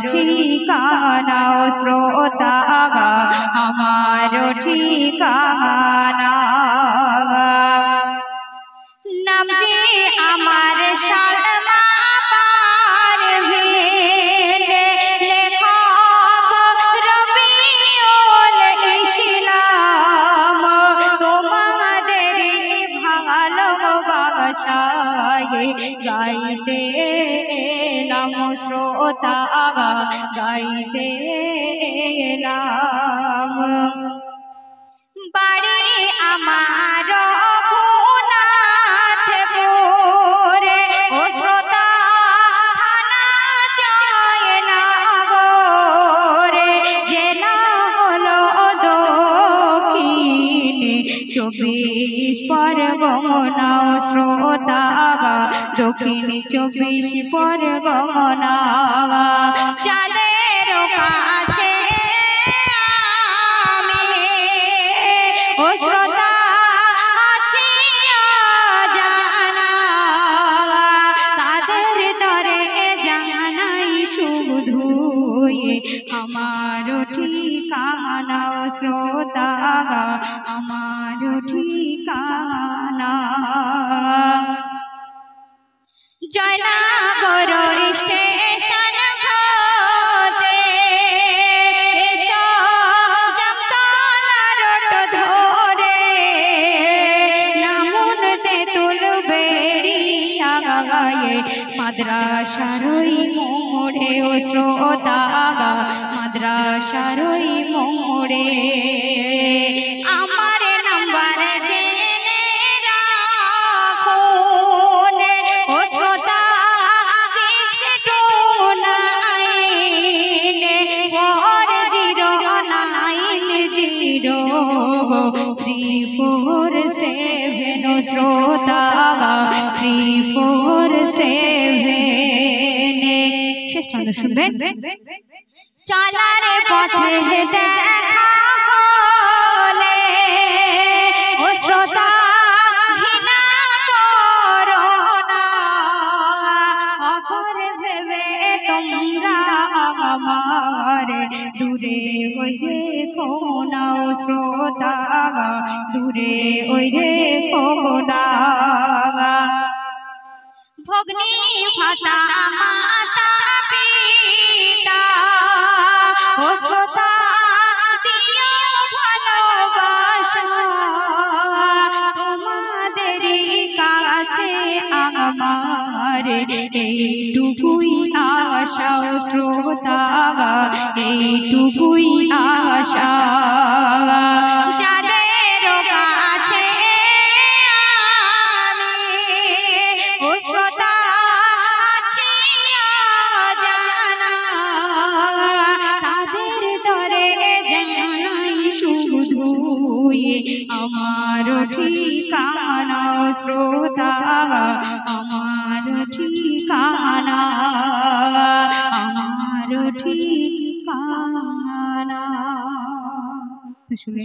ঠিকানা শ্রোতা আমার ঠিকানা নামটি আমার সালমা পারভীন লেখক রবিউল ইসলাম তোমাদের ভালোবাসায় গাইতে এলাম শ্রোতা গাইতে এলাম বাড়ি আমার ভুনাথপুরে ও শ্রোতা থানা জয়নগরে জেলা হলো দক্ষিণে 24 পরগনা শ্রোতা দক্ষিণ 24 পরগনা যাদের কাছে আমি ও শ্রোতা আছি জানা তাদের তরে জানাই শুধু আমার ঠিকানা শ্রোতা আমার ঠিকানা জয়নগর স্টেশন হতে এসো জামতলা রোড ধরে নামুন তেঁতুল বেড়িয়া গায়ে মাদ্রাসার ওই মোড়ে ও শ্রোতা মাদ্রাসার ওই মোড়ে আমার নাম্বার জেনে রাখুন ও শ্রোতা 6290347 শ্রোতা 347 শেষ ছন্দ শুনবেন চলার পথে দেখা হলে ও শ্রোতা ঘৃণা করো না অপর ভেবে তোমরা আমার দূরে ওই রেখো না ও শ্রোতা দূরে ওই রেখো না ভগ্নী ভাতা মাতা পিতা ও শ্রোতা দিও ভালোবাসা তোমাদের কাছে আমার এইটুকুই আশা ও শ্রোতা এইটুকুই আশা যাদের কাছে আমি ও শ্রোতা আছি জানা তাদের তরে জানাই শুধু আমার ঠিকানা শ্রোতা আমার ঠিকানা আমার ঠিকানা শুনে